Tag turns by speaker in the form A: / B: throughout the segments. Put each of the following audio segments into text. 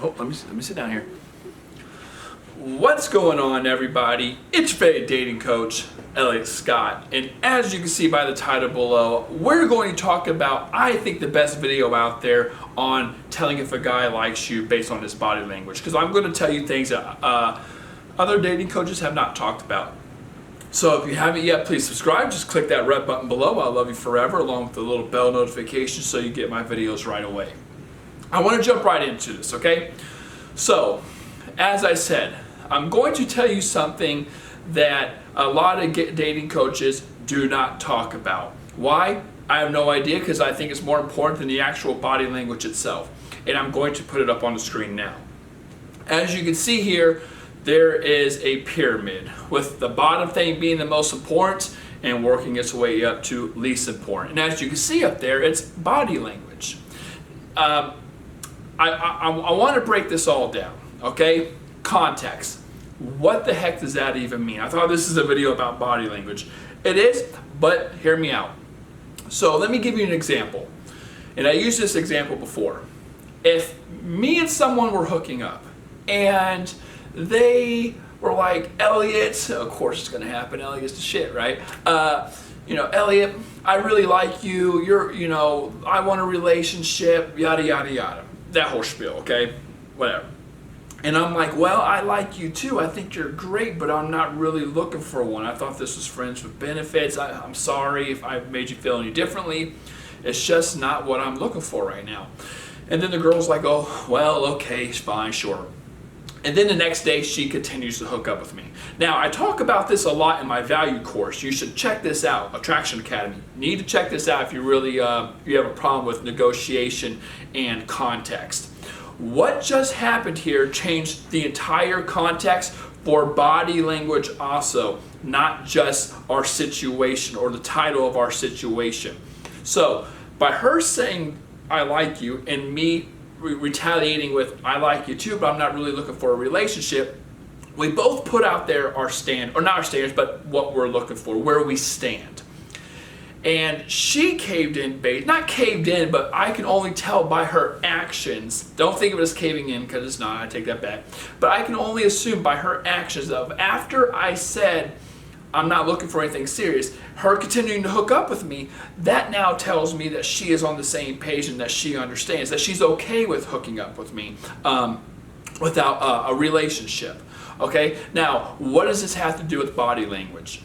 A: Oh, let me sit down here. What's going on, everybody? It's your dating coach, Elliot Scott, and as you can see by the title below, we're going to talk about, I think, the best video out there on telling if a guy likes you based on his body language, because I'm going to tell you things that other dating coaches have not talked about. So if you haven't yet, please subscribe. Just click that red button below. I'll love you forever, along with the little bell notification so you get my videos right away. I want to jump right into this, okay? So, as I said, I'm going to tell you something that a lot of dating coaches do not talk about. Why? I have no idea, because I think it's more important than the actual body language itself. And I'm going to put it up on the screen now. As you can see here, there is a pyramid, with the bottom thing being the most important and working its way up to least important. And as you can see up there, it's body language. I want to break this all down, okay? Context. What the heck does that even mean? I thought this is a video about body language. It is, but hear me out. So let me give you an example. And I used this example before. If me and someone were hooking up and they were like, Elliot, of course it's gonna happen, Elliot's the shit, right? Elliot, I really like you, I want a relationship, yada, yada, yada. That whole spiel, okay? Whatever. And I'm like, well, I like you too. I think you're great, but I'm not really looking for one. I thought this was friends with benefits. I'm sorry if I made you feel any differently. It's just not what I'm looking for right now. And then the girl's like, oh, well, okay, fine, sure. And then the next day, she continues to hook up with me. Now, I talk about this a lot in my value course. You should check this out, Attraction Academy. You need to check this out if you really you have a problem with negotiation and context. What just happened here changed the entire context for body language also, not just our situation or the title of our situation. So, by her saying, I like you, and me retaliating with, I like you too, but I'm not really looking for a relationship, we both put out there our stand, or not our standards, but what we're looking for, where we stand. And she caved in, not caved in, but I can only tell by her actions. Don't think of it as caving in, because it's not, I take that back. But I can only assume by her actions of, after I said, I'm not looking for anything serious, her continuing to hook up with me, that now tells me that she is on the same page and that she understands, that she's okay with hooking up with me without a relationship. Okay, now what does this have to do with body language?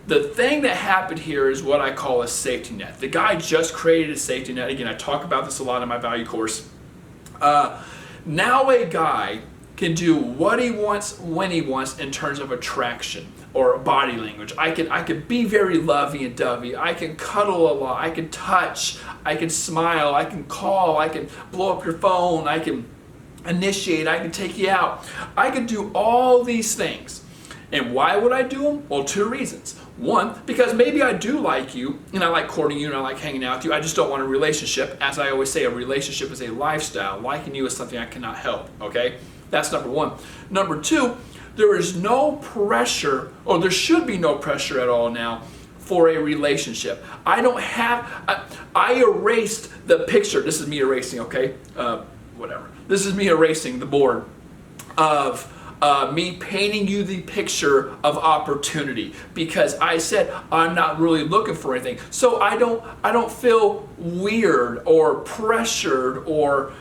A: The thing that happened here is what I call a safety net. The guy just created a safety net. Again, I talk about this a lot in my value course. Now a guy can do what he wants when he wants in terms of attraction or body language. I could be very lovey and dovey. I can cuddle a lot. I can touch. I can smile. I can call. I can blow up your phone. I can initiate. I can take you out. I can do all these things. And why would I do them? Well, two reasons. One, because maybe I do like you, and I like courting you, and I like hanging out with you. I just don't want a relationship. As I always say, a relationship is a lifestyle. Liking you is something I cannot help, okay? That's number one. Number two, there is no pressure, or there should be no pressure at all now, for a relationship. I erased the picture. This is me erasing, okay? Whatever. This is me erasing the board of me painting you the picture of opportunity, because I said I'm not really looking for anything. So I don't feel weird or pressured or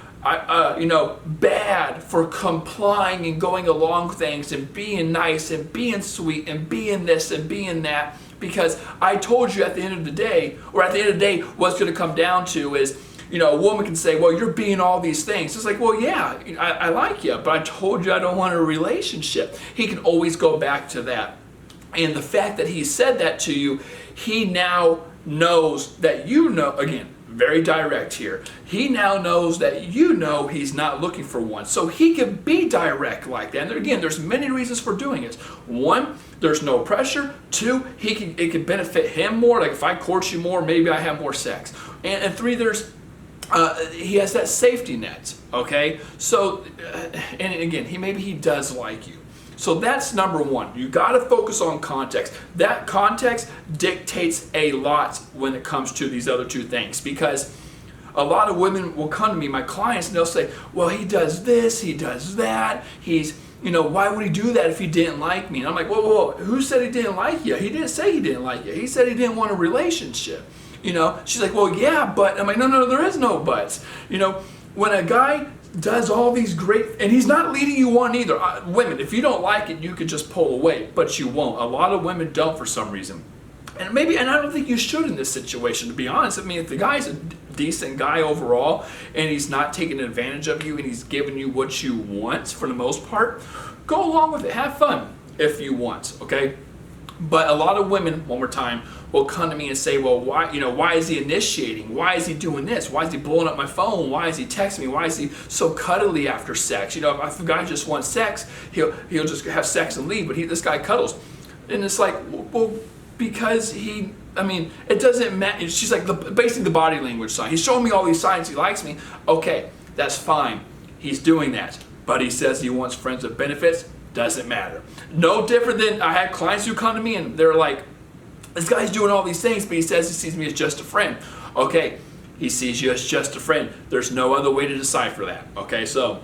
A: bad for complying and going along with things and being nice and being sweet and being this and being that, because I told you at the end of the day, or at the end of the day, what's going to come down to is, a woman can say, well, you're being all these things. It's like, well, yeah, I like you, but I told you I don't want a relationship. He can always go back to that. And the fact that he said that to you, he now knows that again, very direct here. He now knows that he's not looking for one. So he can be direct like that. And again, there's many reasons for doing it. One, there's no pressure. Two, it can benefit him more. Like if I court you more, maybe I have more sex. And three, he has that safety net, okay? So, and again, maybe he does like you. So that's number one. You got to focus on context. That context dictates a lot when it comes to these other two things, because a lot of women will come to me, my clients, and they'll say, well, he does this, he does that, he's, why would he do that if he didn't like me? And I'm like, whoa, who said he didn't like you? He didn't say he didn't like you. He said he didn't want a relationship. She's like, well, yeah, but. I'm like, no, there is no buts. When a guy does all these great, and he's not leading you on either. Women, if you don't like it, you could just pull away, but you won't. A lot of women don't for some reason. And I don't think you should in this situation, to be honest. I mean, if the guy's a decent guy overall, and he's not taking advantage of you, and he's giving you what you want for the most part, go along with it. Have fun if you want, okay? But a lot of women, one more time, will come to me and say, well, why is he initiating? Why is he doing this? Why is he blowing up my phone? Why is he texting me? Why is he so cuddly after sex? If a guy just wants sex, he'll just have sex and leave, but this guy cuddles. And it's like, well, because it doesn't matter. She's like, basically the body language sign. He's showing me all these signs he likes me. Okay, that's fine. He's doing that. But he says he wants friends with benefits. Doesn't matter. No different than I had clients who come to me and they're like, this guy's doing all these things, but he says he sees me as just a friend. Okay, he sees you as just a friend. There's no other way to decipher that. Okay, so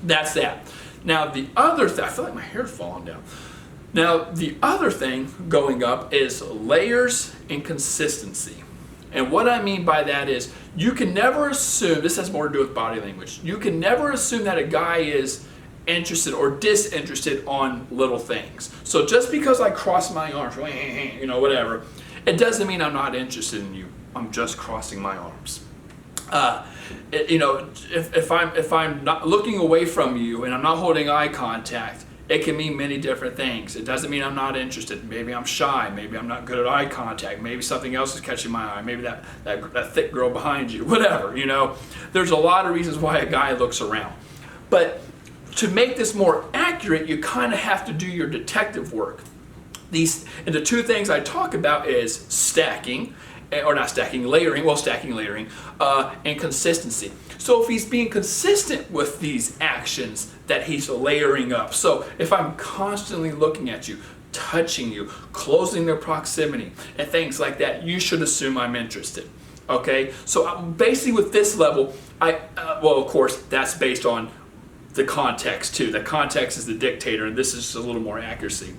A: that's that. Now the other thing, I feel like my hair's falling down. Now, the other thing going up is layers and consistency. And what I mean by that is you can never assume, this has more to do with body language, you can never assume that a guy is interested or disinterested on little things. So just because I cross my arms, whatever, it doesn't mean I'm not interested in you. I'm just crossing my arms. If I'm not looking away from you and I'm not holding eye contact, it can mean many different things. It doesn't mean I'm not interested. Maybe I'm shy. Maybe I'm not good at eye contact. Maybe something else is catching my eye. Maybe that thick girl behind you. Whatever, There's a lot of reasons why a guy looks around. But to make this more accurate, you kind of have to do your detective work. And the two things I talk about is stacking, or not stacking, layering, and consistency. So if he's being consistent with these actions that he's layering up. So if I'm constantly looking at you, touching you, closing their proximity, and things like that, you should assume I'm interested. Okay? So basically with this level, of course, that's based on the context too. The context is the dictator, and this is just a little more accuracy.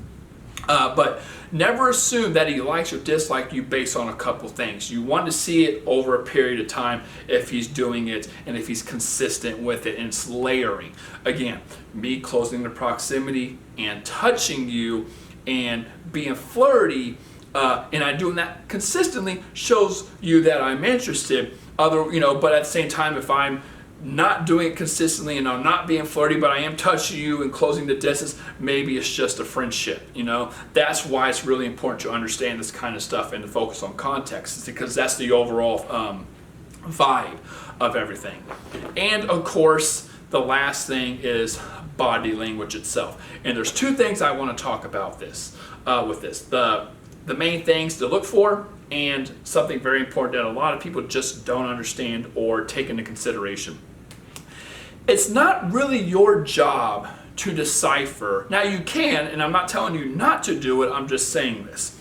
A: But never assume that he likes or dislikes you based on a couple things. You want to see it over a period of time if he's doing it and if he's consistent with it, and it's layering. Again, me closing the proximity and touching you and being flirty, and I doing that consistently shows you that I'm interested. But at the same time, if I'm not doing it consistently and I'm not being flirty, but I am touching you and closing the distance, maybe it's just a friendship. That's why it's really important to understand this kind of stuff and to focus on context, because that's the overall vibe of everything. And of course, the last thing is body language itself. And there's two things I want to talk about with this. The main things to look for, and something very important that a lot of people just don't understand or take into consideration. It's not really your job to decipher. Now you can, and I'm not telling you not to do it, I'm just saying this.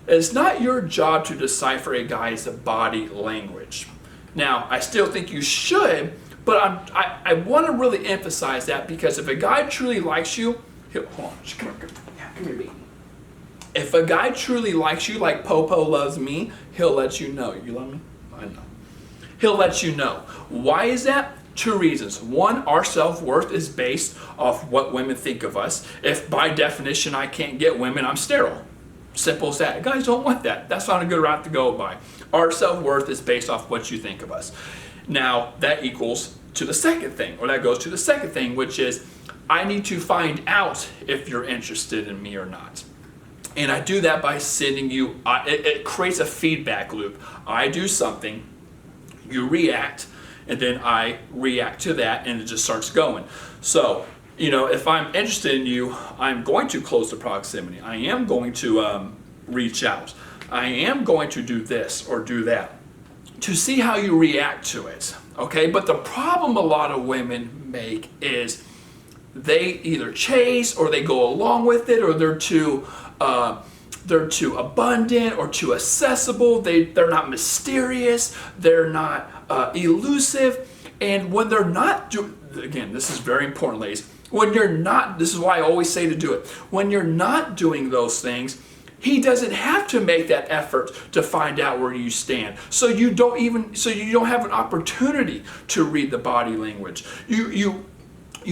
A: It's not your job to decipher a guy's body language. Now, I still think you should, but I want to really emphasize that, because if a guy truly likes you, come here, baby. If a guy truly likes you like Popo loves me, he'll let you know. You love me? I know. He'll let you know. Why is that? Two reasons. One, our self-worth is based off what women think of us. If by definition I can't get women, I'm sterile. Simple as that. Guys don't want that. That's not a good route to go by. Our self-worth is based off what you think of us. Now, that equals to the second thing, or that goes to the second thing, which is I need to find out if you're interested in me or not. And I do that by sending you, it creates a feedback loop. I do something, you react, and then I react to that, and it just starts going. So, if I'm interested in you, I'm going to close the proximity. I am going to reach out. I am going to do this or do that to see how you react to it. Okay, but the problem a lot of women make is they either chase or they go along with it, or they're too they're too abundant or too accessible. They're not mysterious. They're not elusive. And when they're not again, this is very important, ladies. When you're not, this is why I always say to do it. When you're not doing those things, he doesn't have to make that effort to find out where you stand. So you don't have an opportunity to read the body language. You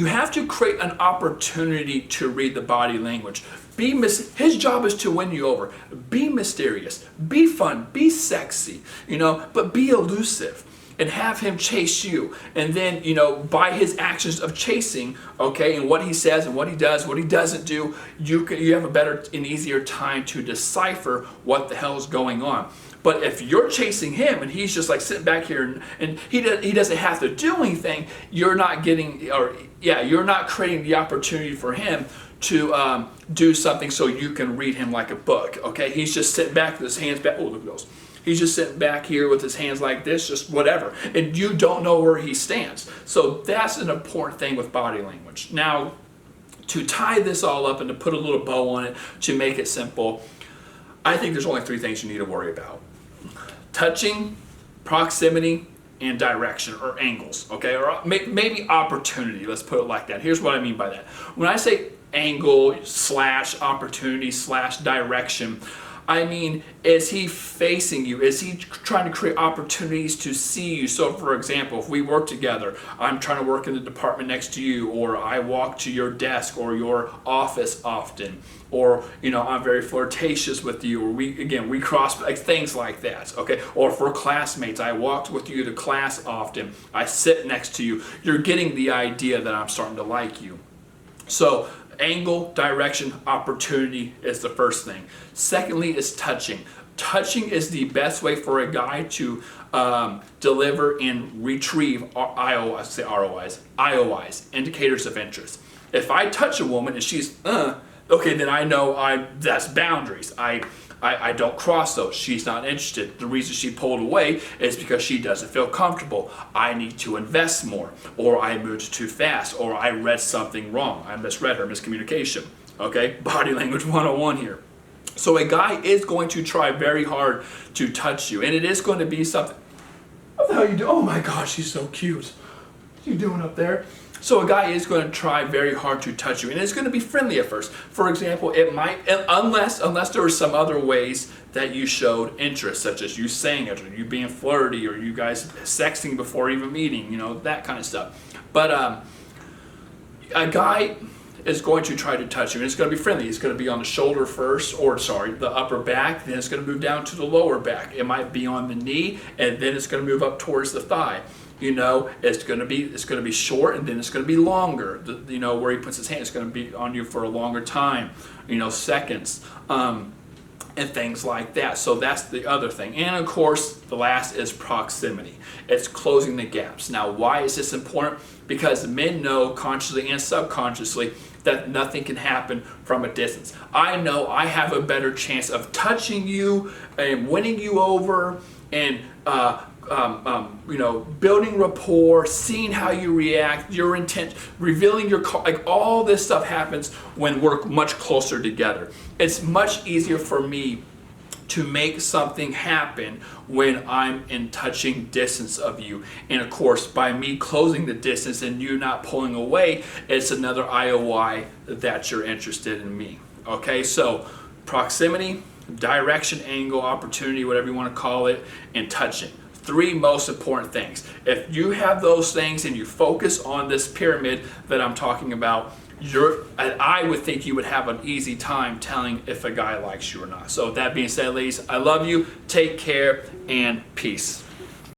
A: have to create an opportunity to read the body language. His job is to win you over. Be mysterious, be fun, be sexy, but be elusive. And have him chase you. And then, by his actions of chasing, okay, and what he says and what he does, what he doesn't do, you have a better and easier time to decipher what the hell is going on. But if you're chasing him and he's just like sitting back here and he doesn't have to do anything, you're not creating the opportunity for him to do something so you can read him like a book. Okay, he's just sitting back with his hands back. Oh, look at those. He's just sitting back here with his hands like this, just whatever. And you don't know where he stands. So that's an important thing with body language. Now, to tie this all up and to put a little bow on it, to make it simple, I think there's only 3 things you need to worry about. Touching, proximity, and direction or angles, okay? Or maybe opportunity, let's put it like that. Here's what I mean by that. When I say angle / opportunity / direction, I mean, is he facing you? Is he trying to create opportunities to see you? So, for example, if we work together, I'm trying to work in the department next to you, or I walk to your desk or your office often, or, I'm very flirtatious with you, or we cross, like, things like that, okay? Or for classmates, I walked with you to class often. I sit next to you. You're getting the idea that I'm starting to like you. So, angle, direction, opportunity is the first thing. Secondly is touching. Touching is the best way for a guy to deliver and retrieve IOIs, indicators of interest. If I touch a woman and she's, okay, then I know that's boundaries. I don't cross those. She's not interested. The reason she pulled away is because she doesn't feel comfortable. I need to invest more, or I moved too fast, or I read something wrong. I misread her, miscommunication. Okay, body language 101 here. So a guy is going to try very hard to touch you, and it is going to be something. What the hell are you doing? Oh my gosh, she's so cute. What are you doing up there? So a guy is going to try very hard to touch you, and it's going to be friendly at first. For example, it might, unless there were some other ways that you showed interest, such as you saying it, or you being flirty, or you guys sexting before even meeting, that kind of stuff. But a guy is going to try to touch you, and it's going to be friendly. It's going to be on the shoulder first, the upper back, then it's going to move down to the lower back. It might be on the knee, and then it's going to move up towards the thigh. It's going to be short, and then it's going to be longer. Where he puts his hand, it's going to be on you for a longer time, seconds, and things like that. So that's the other thing. And of course, the last is proximity. It's closing the gaps. Now, why is this important? Because men know consciously and subconsciously that nothing can happen from a distance. I know I have a better chance of touching you and winning you over and building rapport, seeing how you react, your intent, revealing your all this stuff happens when we're much closer together. It's much easier for me to make something happen when I'm in touching distance of you. And of course, by me closing the distance and you not pulling away, it's another IOI that you're interested in me. Okay, so proximity, direction, angle, opportunity, whatever you want to call it, and touching. 3 most important things. If you have those things and you focus on this pyramid that I'm talking about, I would think you would have an easy time telling if a guy likes you or not. So with that being said, ladies, I love you. Take care and peace.